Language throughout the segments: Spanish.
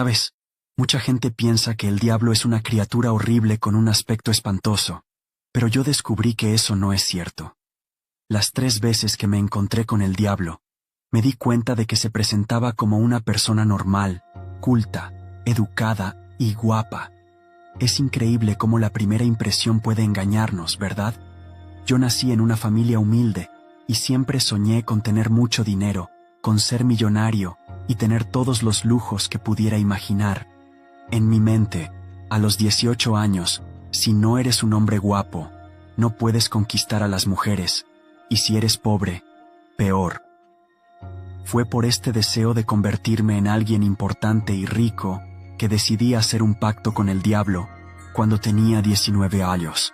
¿Sabes? Mucha gente piensa que el diablo es una criatura horrible con un aspecto espantoso, pero yo descubrí que eso no es cierto. Las 3 veces que me encontré con el diablo, me di cuenta de que se presentaba como una persona normal, culta, educada y guapa. Es increíble cómo la primera impresión puede engañarnos, ¿verdad? Yo nací en una familia humilde y siempre soñé con tener mucho dinero, con ser millonario y tener todos los lujos que pudiera imaginar. En mi mente, a los 18 años, si no eres un hombre guapo, no puedes conquistar a las mujeres, y si eres pobre, peor. Fue por este deseo de convertirme en alguien importante y rico que decidí hacer un pacto con el diablo cuando tenía 19 años.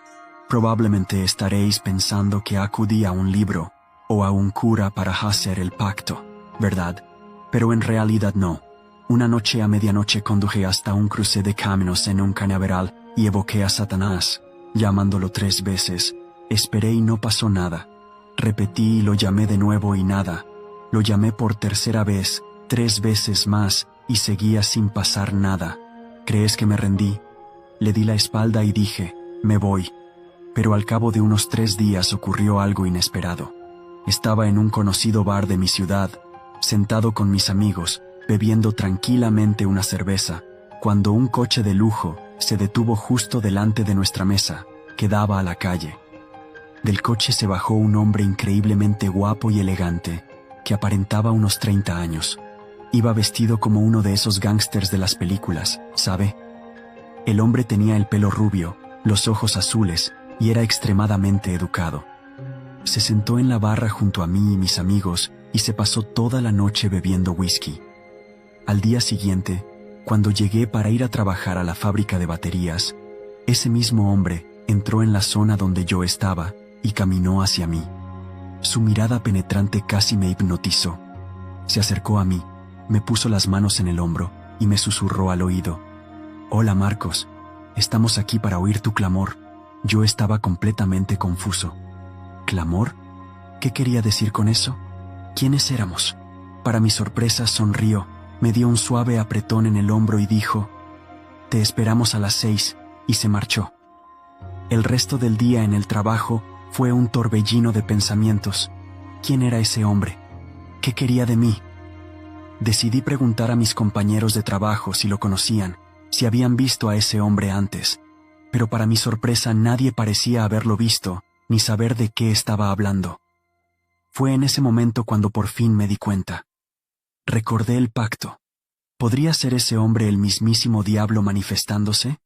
Probablemente estaréis pensando que acudí a un libro o a un cura para hacer el pacto, ¿verdad? Pero en realidad no. Una noche a medianoche conduje hasta un cruce de caminos en un cañaveral y evoqué a Satanás, llamándolo 3 veces. Esperé y no pasó nada. Repetí y lo llamé de nuevo y nada. Lo llamé por tercera vez, 3 veces más, y seguía sin pasar nada. ¿Crees que me rendí? Le di la espalda y dije, me voy. Pero al cabo de unos 3 días ocurrió algo inesperado. Estaba en un conocido bar de mi ciudad, sentado con mis amigos, bebiendo tranquilamente una cerveza, cuando un coche de lujo se detuvo justo delante de nuestra mesa, que daba a la calle. Del coche se bajó un hombre increíblemente guapo y elegante, que aparentaba unos 30 años. Iba vestido como uno de esos gángsters de las películas, ¿sabe? El hombre tenía el pelo rubio, los ojos azules, y era extremadamente educado. Se sentó en la barra junto a mí y mis amigos y se pasó toda la noche bebiendo whisky. Al día siguiente, cuando llegué para ir a trabajar a la fábrica de baterías, ese mismo hombre entró en la zona donde yo estaba y caminó hacia mí. Su mirada penetrante casi me hipnotizó. Se acercó a mí, me puso las manos en el hombro y me susurró al oído. «Hola Marcos, estamos aquí para oír tu clamor». Yo estaba completamente confuso. ¿Clamor? ¿Qué quería decir con eso? ¿Quiénes éramos? Para mi sorpresa sonrió, me dio un suave apretón en el hombro y dijo, «Te esperamos a las 6», y se marchó. El resto del día en el trabajo fue un torbellino de pensamientos. ¿Quién era ese hombre? ¿Qué quería de mí? Decidí preguntar a mis compañeros de trabajo si lo conocían, si habían visto a ese hombre antes, pero para mi sorpresa nadie parecía haberlo visto, ni saber de qué estaba hablando. Fue en ese momento cuando por fin me di cuenta. Recordé el pacto. ¿Podría ser ese hombre el mismísimo diablo manifestándose?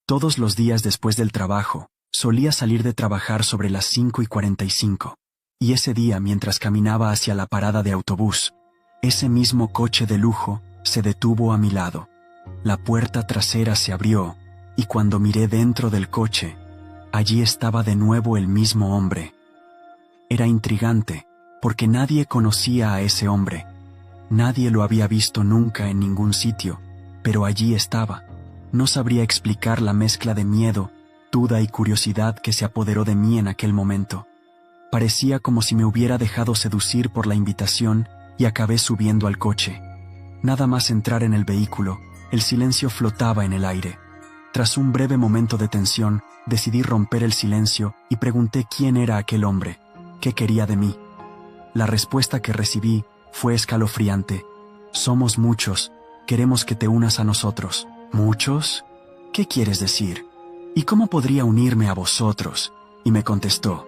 Todos los días después del trabajo, solía salir de trabajar sobre las 5:45, y ese día mientras caminaba hacia la parada de autobús, ese mismo coche de lujo se detuvo a mi lado. La puerta trasera se abrió, y cuando miré dentro del coche, allí estaba de nuevo el mismo hombre. Era intrigante, porque nadie conocía a ese hombre. Nadie lo había visto nunca en ningún sitio, pero allí estaba. No sabría explicar la mezcla de miedo, duda y curiosidad que se apoderó de mí en aquel momento. Parecía como si me hubiera dejado seducir por la invitación y acabé subiendo al coche. Nada más entrar en el vehículo, el silencio flotaba en el aire. Tras un breve momento de tensión, decidí romper el silencio y pregunté quién era aquel hombre, qué quería de mí. La respuesta que recibí fue escalofriante. «Somos muchos, queremos que te unas a nosotros». «¿Muchos? ¿Qué quieres decir? ¿Y cómo podría unirme a vosotros?» Y me contestó,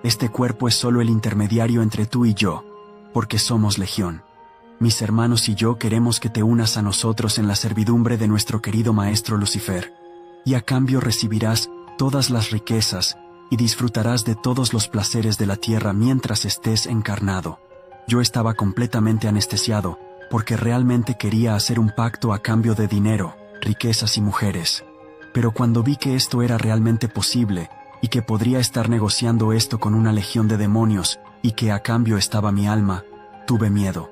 «Este cuerpo es solo el intermediario entre tú y yo, porque somos legión. Mis hermanos y yo queremos que te unas a nosotros en la servidumbre de nuestro querido maestro Lucifer, y a cambio recibirás todas las riquezas y disfrutarás de todos los placeres de la tierra mientras estés encarnado». Yo estaba completamente anestesiado, porque realmente quería hacer un pacto a cambio de dinero, riquezas y mujeres. Pero cuando vi que esto era realmente posible, y que podría estar negociando esto con una legión de demonios, y que a cambio estaba mi alma, tuve miedo.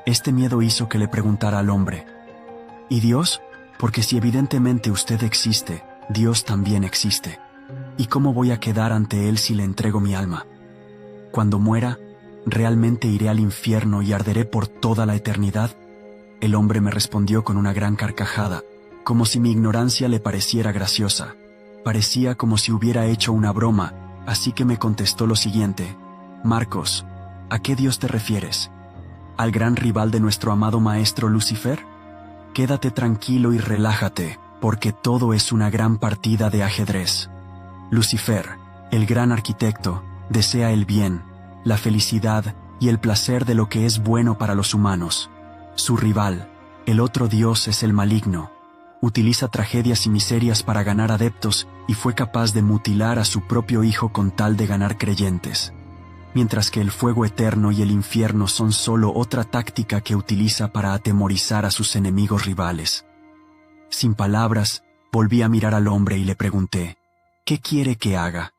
Este miedo hizo que le preguntara al hombre, ¿y Dios? Porque si evidentemente usted existe, Dios también existe. ¿Y cómo voy a quedar ante Él si le entrego mi alma? Cuando muera, ¿realmente iré al infierno y arderé por toda la eternidad? El hombre me respondió con una gran carcajada, como si mi ignorancia le pareciera graciosa. Parecía como si hubiera hecho una broma, así que me contestó lo siguiente: Marcos, ¿a qué Dios te refieres? ¿Al gran rival de nuestro amado maestro Lucifer? Quédate tranquilo y relájate, porque todo es una gran partida de ajedrez. Lucifer, el gran arquitecto, desea el bien, la felicidad y el placer de lo que es bueno para los humanos. Su rival, el otro Dios, es el maligno. Utiliza tragedias y miserias para ganar adeptos y fue capaz de mutilar a su propio hijo con tal de ganar creyentes. Mientras que el fuego eterno y el infierno son solo otra táctica que utiliza para atemorizar a sus enemigos rivales. Sin palabras, volví a mirar al hombre y le pregunté: ¿qué quiere que haga?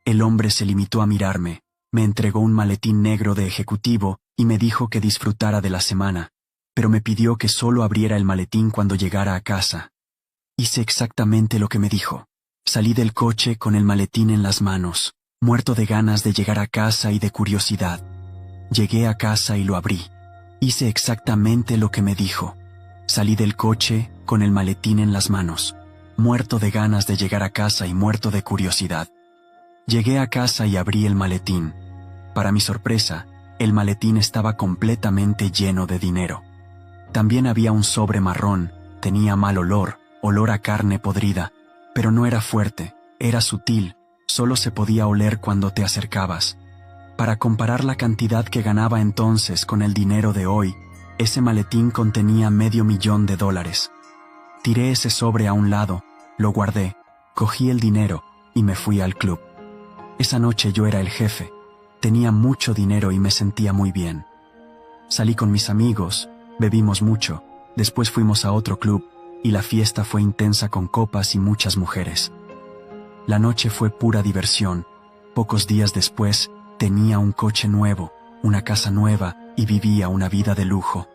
El hombre se limitó a mirarme, me entregó un maletín negro de ejecutivo y me dijo que disfrutara de la semana, pero me pidió que solo abriera el maletín cuando llegara a casa. Hice exactamente lo que me dijo. Salí del coche con el maletín en las manos, muerto de ganas de llegar a casa y de curiosidad. Llegué a casa y lo abrí. Hice exactamente lo que me dijo. Salí del coche con el maletín en las manos, muerto de ganas de llegar a casa y muerto de curiosidad. Llegué a casa y abrí el maletín. Para mi sorpresa, el maletín estaba completamente lleno de dinero. También había un sobre marrón, tenía mal olor, olor a carne podrida, pero no era fuerte, era sutil, solo se podía oler cuando te acercabas. Para comparar la cantidad que ganaba entonces con el dinero de hoy, ese maletín contenía $500,000. Tiré ese sobre a un lado, lo guardé, cogí el dinero y me fui al club. Esa noche yo era el jefe, tenía mucho dinero y me sentía muy bien. Salí con mis amigos, bebimos mucho, después fuimos a otro club, y la fiesta fue intensa con copas y muchas mujeres. La noche fue pura diversión. Pocos días después, tenía un coche nuevo, una casa nueva y vivía una vida de lujo.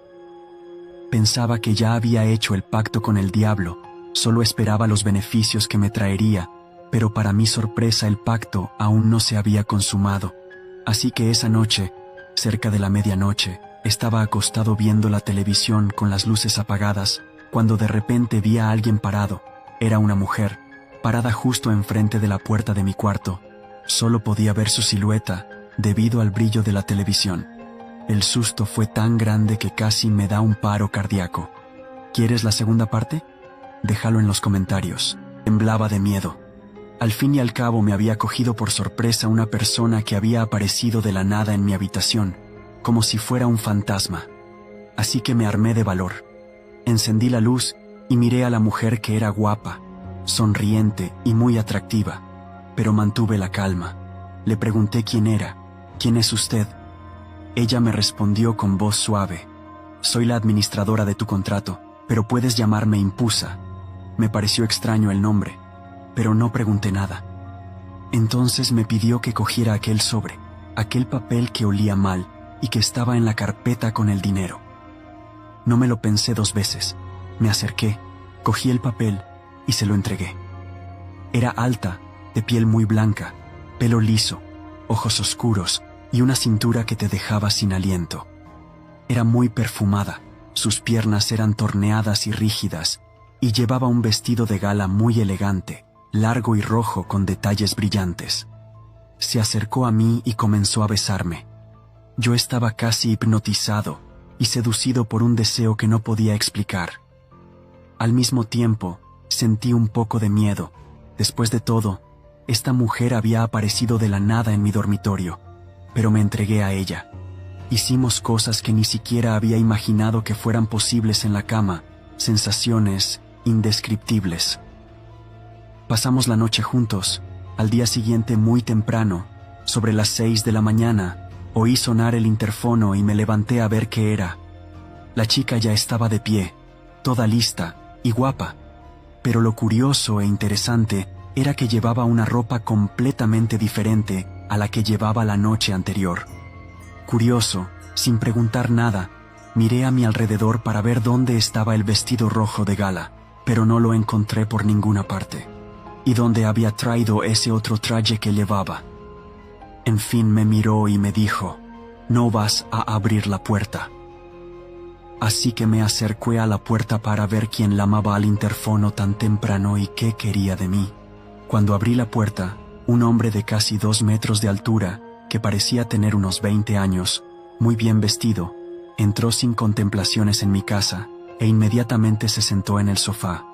Pensaba que ya había hecho el pacto con el diablo, solo esperaba los beneficios que me traería, pero para mi sorpresa el pacto aún no se había consumado. Así que esa noche, cerca de la medianoche, estaba acostado viendo la televisión con las luces apagadas, cuando de repente vi a alguien parado. Era una mujer, parada justo enfrente de la puerta de mi cuarto. Solo podía ver su silueta, debido al brillo de la televisión. El susto fue tan grande que casi me da un paro cardíaco. ¿Quieres la segunda parte? Déjalo en los comentarios. Temblaba de miedo. Al fin y al cabo me había cogido por sorpresa una persona que había aparecido de la nada en mi habitación, como si fuera un fantasma. Así que me armé de valor. Encendí la luz y miré a la mujer, que era guapa, sonriente y muy atractiva, pero mantuve la calma. Le pregunté quién era. ¿Quién es usted? Ella me respondió con voz suave: soy la administradora de tu contrato, pero puedes llamarme Impusa. Me pareció extraño el nombre, pero no pregunté nada. Entonces me pidió que cogiera aquel sobre, aquel papel que olía mal y que estaba en la carpeta con el dinero. No me lo pensé dos veces. Me acerqué, cogí el papel y se lo entregué. Era alta, de piel muy blanca, pelo liso, ojos oscuros y una cintura que te dejaba sin aliento. Era muy perfumada, sus piernas eran torneadas y rígidas, y llevaba un vestido de gala muy elegante, largo y rojo con detalles brillantes. Se acercó a mí y comenzó a besarme. Yo estaba casi hipnotizado y seducido por un deseo que no podía explicar. Al mismo tiempo, sentí un poco de miedo. Después de todo, esta mujer había aparecido de la nada en mi dormitorio, pero me entregué a ella. Hicimos cosas que ni siquiera había imaginado que fueran posibles en la cama, sensaciones indescriptibles. Pasamos la noche juntos. Al día siguiente, muy temprano, sobre las 6 de la mañana, oí sonar el interfono y me levanté a ver qué era. La chica ya estaba de pie, toda lista y guapa, pero lo curioso e interesante era que llevaba una ropa completamente diferente a la que llevaba la noche anterior. Curioso, sin preguntar nada, miré a mi alrededor para ver dónde estaba el vestido rojo de gala, pero no lo encontré por ninguna parte. ¿Y dónde había traído ese otro traje que llevaba? En fin, me miró y me dijo: no vas a abrir la puerta. así que me acerqué a la puerta para ver quién llamaba al interfono tan temprano y qué quería de mí. Cuando abrí la puerta, un hombre de casi 2 metros de altura, que parecía tener unos 20 años, muy bien vestido, entró sin contemplaciones en mi casa, e inmediatamente se sentó en el sofá.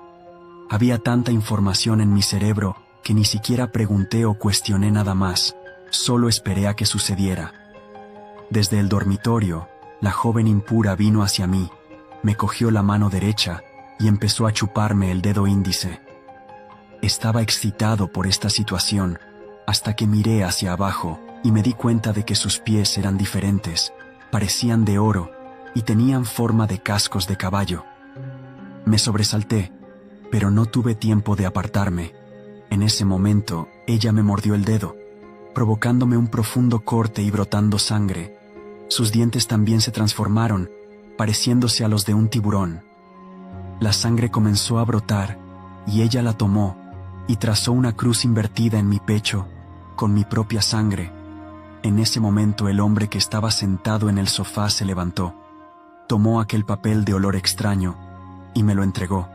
Había tanta información en mi cerebro que ni siquiera pregunté o cuestioné nada más, solo esperé a que sucediera. Desde el dormitorio, la joven impura vino hacia mí, me cogió la mano derecha y empezó a chuparme el dedo índice. Estaba excitado por esta situación, hasta que miré hacia abajo y me di cuenta de que sus pies eran diferentes, parecían de oro y tenían forma de cascos de caballo. Me sobresalté, pero no tuve tiempo de apartarme. En ese momento, ella me mordió el dedo, provocándome un profundo corte y brotando sangre. Sus dientes también se transformaron, pareciéndose a los de un tiburón. La sangre comenzó a brotar, y ella la tomó, y trazó una cruz invertida en mi pecho, con mi propia sangre. En ese momento el hombre que estaba sentado en el sofá se levantó, tomó aquel papel de olor extraño, y me lo entregó,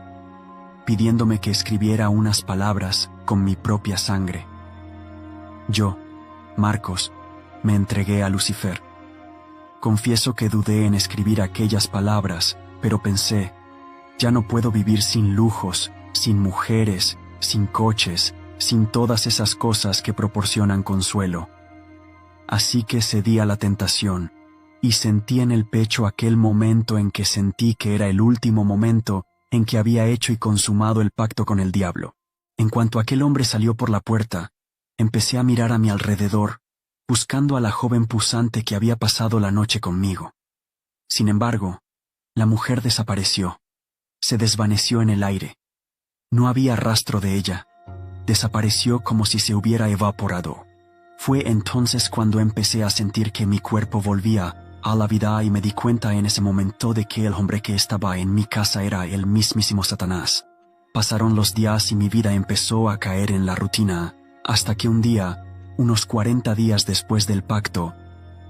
pidiéndome que escribiera unas palabras con mi propia sangre. Yo, Marcos, me entregué a Lucifer. Confieso que dudé en escribir aquellas palabras, pero pensé, ya no puedo vivir sin lujos, sin mujeres, sin coches, sin todas esas cosas que proporcionan consuelo. Así que cedí a la tentación, y sentí en el pecho aquel momento en que sentí que era el último momento en que había hecho y consumado el pacto con el diablo. En cuanto aquel hombre salió por la puerta, empecé a mirar a mi alrededor, buscando a la joven pusante que había pasado la noche conmigo. Sin embargo, la mujer desapareció, se desvaneció en el aire. No había rastro de ella, desapareció como si se hubiera evaporado. Fue entonces cuando empecé a sentir que mi cuerpo volvía a la vida y me di cuenta en ese momento de que el hombre que estaba en mi casa era el mismísimo Satanás. Pasaron los días y mi vida empezó a caer en la rutina, hasta que un día, unos 40 días después del pacto,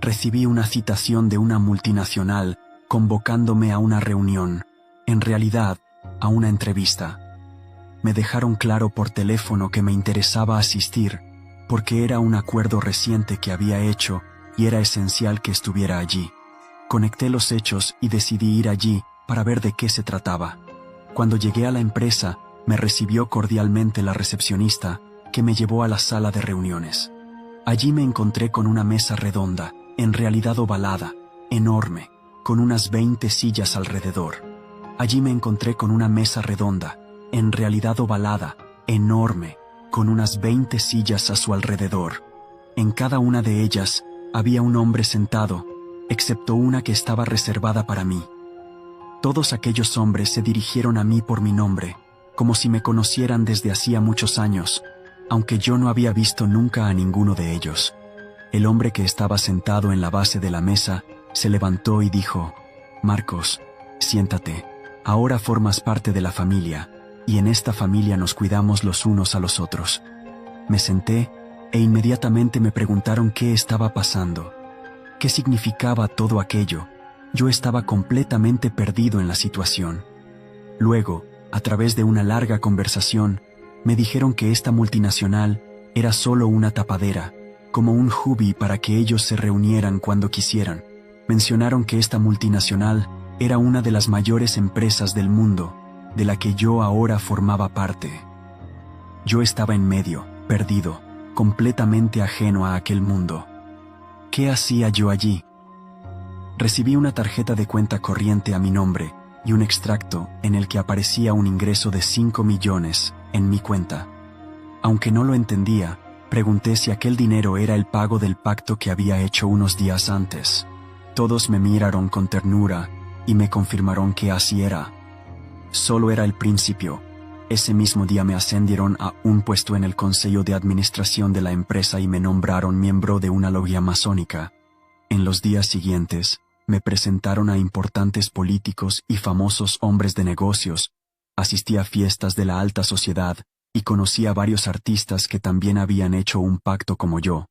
recibí una citación de una multinacional convocándome a una reunión, en realidad, a una entrevista. Me dejaron claro por teléfono que me interesaba asistir, porque era un acuerdo reciente que había hecho y era esencial que estuviera allí. Conecté los hechos y decidí ir allí para ver de qué se trataba. Cuando llegué a la empresa, me recibió cordialmente la recepcionista, que me llevó a la sala de reuniones. Allí me encontré con una mesa redonda, en realidad ovalada, enorme, con unas 20 sillas alrededor. Allí me encontré con una mesa redonda, en realidad ovalada, enorme, con unas 20 sillas a su alrededor. En cada una de ellas había un hombre sentado, excepto una que estaba reservada para mí. Todos aquellos hombres se dirigieron a mí por mi nombre, como si me conocieran desde hacía muchos años, aunque yo no había visto nunca a ninguno de ellos. El hombre que estaba sentado en la base de la mesa se levantó y dijo: «Marcos, siéntate, ahora formas parte de la familia, y en esta familia nos cuidamos los unos a los otros». Me senté, e inmediatamente me preguntaron qué estaba pasando. ¿Qué significaba todo aquello? Yo estaba completamente perdido en la situación. Luego, a través de una larga conversación, me dijeron que esta multinacional era solo una tapadera, como un hobby para que ellos se reunieran cuando quisieran. Mencionaron que esta multinacional era una de las mayores empresas del mundo, de la que yo ahora formaba parte. Yo estaba en medio, perdido, completamente ajeno a aquel mundo. ¿Qué hacía yo allí? Recibí una tarjeta de cuenta corriente a mi nombre y un extracto en el que aparecía un ingreso de 5 millones en mi cuenta. Aunque no lo entendía, pregunté si aquel dinero era el pago del pacto que había hecho unos días antes. Todos me miraron con ternura y me confirmaron que así era. Solo era el principio. Ese mismo día me ascendieron a un puesto en el consejo de administración de la empresa y me nombraron miembro de una logia masónica. En los días siguientes, me presentaron a importantes políticos y famosos hombres de negocios, asistí a fiestas de la alta sociedad y conocí a varios artistas que también habían hecho un pacto como yo.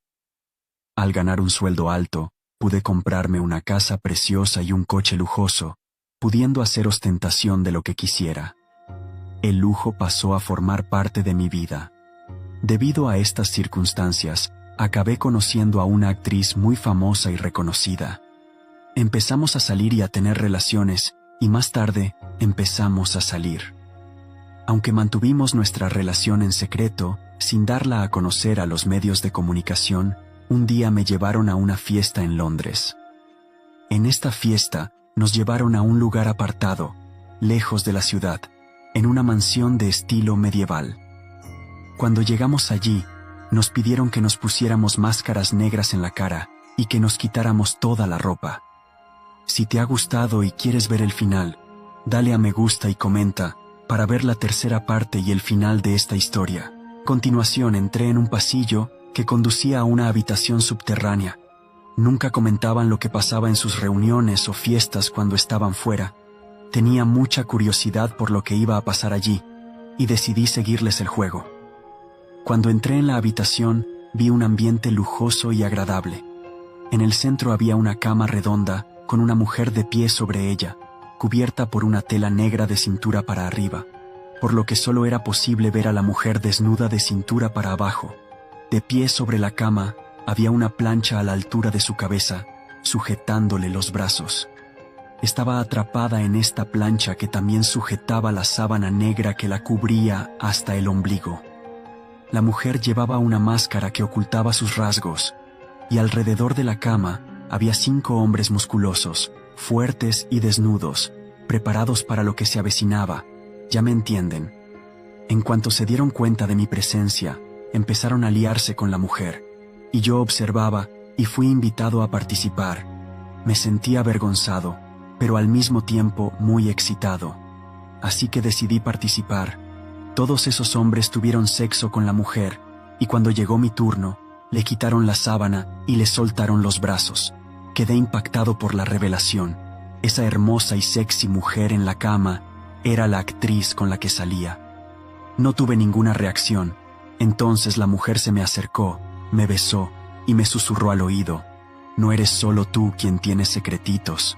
Al ganar un sueldo alto, pude comprarme una casa preciosa y un coche lujoso, pudiendo hacer ostentación de lo que quisiera. El lujo pasó a formar parte de mi vida. Debido a estas circunstancias, acabé conociendo a una actriz muy famosa y reconocida. Empezamos a salir y a tener relaciones, y más tarde empezamos a salir. Aunque mantuvimos nuestra relación en secreto, sin darla a conocer a los medios de comunicación, un día me llevaron a una fiesta en Londres. En esta fiesta, nos llevaron a un lugar apartado, lejos de la ciudad, en una mansión de estilo medieval. Cuando llegamos allí, nos pidieron que nos pusiéramos máscaras negras en la cara y que nos quitáramos toda la ropa. Si te ha gustado y quieres ver el final, dale a me gusta y comenta para ver la tercera parte y el final de esta historia. A continuación entré en un pasillo que conducía a una habitación subterránea. Nunca comentaban lo que pasaba en sus reuniones o fiestas cuando estaban fuera. Tenía mucha curiosidad por lo que iba a pasar allí, y decidí seguirles el juego. Cuando entré en la habitación, vi un ambiente lujoso y agradable. En el centro había una cama redonda, con una mujer de pie sobre ella, cubierta por una tela negra de cintura para arriba, por lo que solo era posible ver a la mujer desnuda de cintura para abajo. De pie sobre la cama, había una plancha a la altura de su cabeza, sujetándole los brazos. Estaba atrapada en esta plancha que también sujetaba la sábana negra que la cubría hasta el ombligo. La mujer llevaba una máscara que ocultaba sus rasgos, y alrededor de la cama había 5 hombres musculosos, fuertes y desnudos, preparados para lo que se avecinaba, ya me entienden. En cuanto se dieron cuenta de mi presencia, empezaron a liarse con la mujer, y yo observaba y fui invitado a participar. Me sentí avergonzado, pero al mismo tiempo muy excitado. Así que decidí participar. Todos esos hombres tuvieron sexo con la mujer, y cuando llegó mi turno, le quitaron la sábana y le soltaron los brazos. Quedé impactado por la revelación. Esa hermosa y sexy mujer en la cama era la actriz con la que salía. No tuve ninguna reacción. Entonces la mujer se me acercó, me besó y me susurró al oído: «No eres solo tú quien tienes secretitos».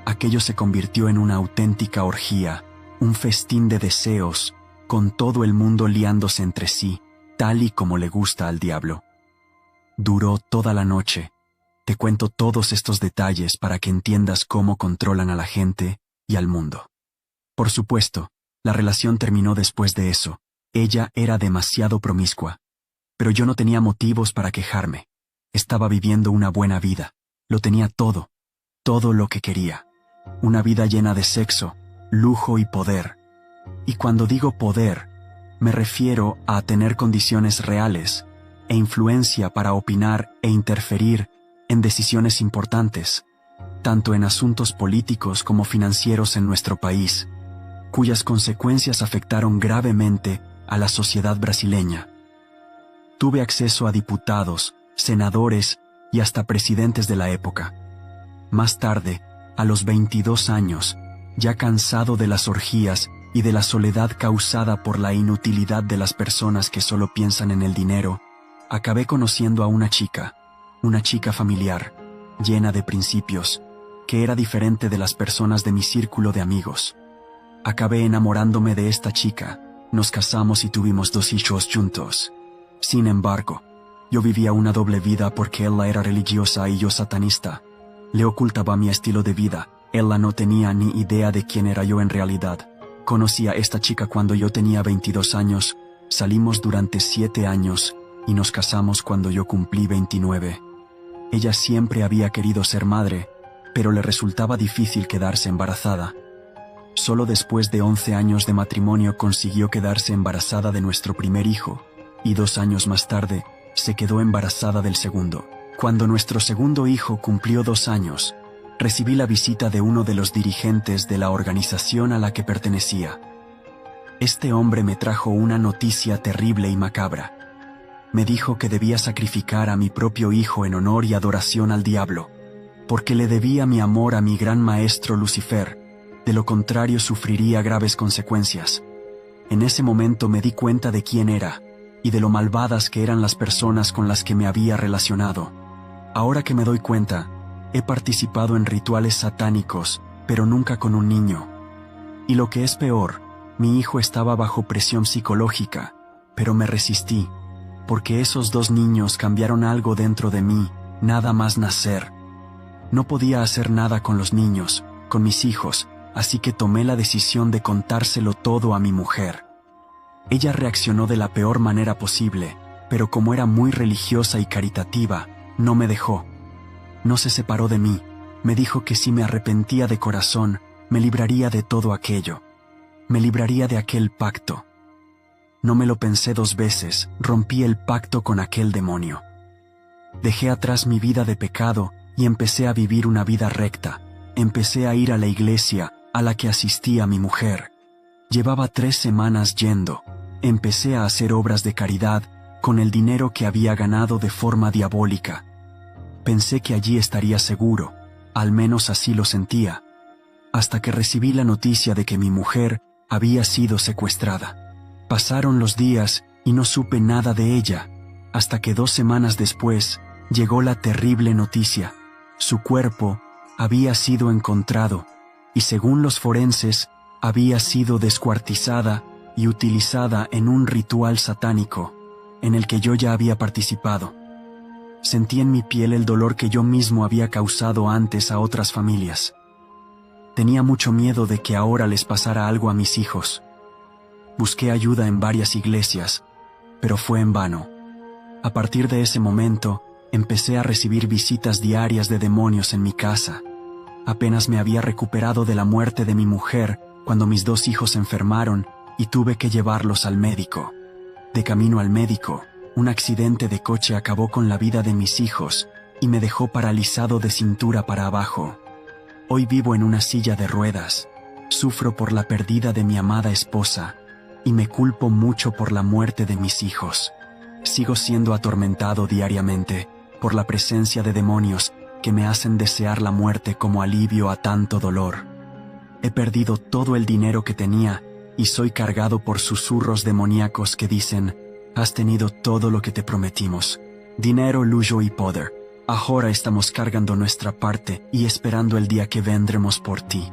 Aquello se convirtió en una auténtica orgía, un festín de deseos, con todo el mundo liándose entre sí, tal y como le gusta al diablo. Duró toda la noche. Te cuento todos estos detalles para que entiendas cómo controlan a la gente y al mundo. Por supuesto, la relación terminó después de eso. Ella era demasiado promiscua. Pero yo no tenía motivos para quejarme. Estaba viviendo una buena vida. Lo tenía todo. Todo lo que quería. Una vida llena de sexo, lujo y poder. Y cuando digo poder, me refiero a tener condiciones reales e influencia para opinar e interferir en decisiones importantes, tanto en asuntos políticos como financieros en nuestro país, cuyas consecuencias afectaron gravemente a la sociedad brasileña. Tuve acceso a diputados, senadores y hasta presidentes de la época. Más tarde, a los 22 años, ya cansado de las orgías y de la soledad causada por la inutilidad de las personas que solo piensan en el dinero, acabé conociendo a una chica familiar, llena de principios, que era diferente de las personas de mi círculo de amigos. Acabé enamorándome de esta chica, nos casamos y tuvimos 2 hijos juntos. Sin embargo, yo vivía una doble vida porque ella era religiosa y yo satanista. Le ocultaba mi estilo de vida, ella no tenía ni idea de quién era yo en realidad. Conocí a esta chica cuando yo tenía 22 años, salimos durante 7 años y nos casamos cuando yo cumplí 29. Ella siempre había querido ser madre, pero le resultaba difícil quedarse embarazada. Solo después de 11 años de matrimonio consiguió quedarse embarazada de nuestro primer hijo, y 2 años más tarde, se quedó embarazada del segundo. Cuando nuestro segundo hijo cumplió 2 años, recibí la visita de uno de los dirigentes de la organización a la que pertenecía. Este hombre me trajo una noticia terrible y macabra. Me dijo que debía sacrificar a mi propio hijo en honor y adoración al diablo, porque le debía mi amor a mi gran maestro Lucifer, de lo contrario sufriría graves consecuencias. En ese momento me di cuenta de quién era, y de lo malvadas que eran las personas con las que me había relacionado. Ahora que me doy cuenta, he participado en rituales satánicos pero nunca con un niño. Y lo que es peor, mi hijo estaba bajo presión psicológica, pero me resistí, porque esos 2 niños cambiaron algo dentro de mí, nada más nacer. No podía hacer nada con los niños, con mis hijos, así que tomé la decisión de contárselo todo a mi mujer. Ella reaccionó de la peor manera posible, pero como era muy religiosa y caritativa, no me dejó. No se separó de mí, me dijo que si me arrepentía de corazón, me libraría de todo aquello. Me libraría de aquel pacto. No me lo pensé 2 veces, rompí el pacto con aquel demonio. Dejé atrás mi vida de pecado y empecé a vivir una vida recta. Empecé a ir a la iglesia, a la que asistía mi mujer. Llevaba 3 semanas yendo. Empecé a hacer obras de caridad con el dinero que había ganado de forma diabólica. Pensé que allí estaría seguro, al menos así lo sentía, hasta que recibí la noticia de que mi mujer había sido secuestrada. Pasaron los días y no supe nada de ella, hasta que 2 semanas después llegó la terrible noticia. Su cuerpo había sido encontrado y según los forenses había sido descuartizada y utilizada en un ritual satánico en el que yo ya había participado. Sentí en mi piel el dolor que yo mismo había causado antes a otras familias. Tenía mucho miedo de que ahora les pasara algo a mis hijos. Busqué ayuda en varias iglesias, pero fue en vano. A partir de ese momento, empecé a recibir visitas diarias de demonios en mi casa. Apenas me había recuperado de la muerte de mi mujer cuando mis 2 hijos se enfermaron y tuve que llevarlos al médico. De camino al médico, un accidente de coche acabó con la vida de mis hijos y me dejó paralizado de cintura para abajo. Hoy vivo en una silla de ruedas, sufro por la pérdida de mi amada esposa y me culpo mucho por la muerte de mis hijos. Sigo siendo atormentado diariamente por la presencia de demonios que me hacen desear la muerte como alivio a tanto dolor. He perdido todo el dinero que tenía y soy cargado por susurros demoníacos que dicen: has tenido todo lo que te prometimos, dinero, lujo y poder. Ahora estamos cargando nuestra parte y esperando el día que vendremos por ti.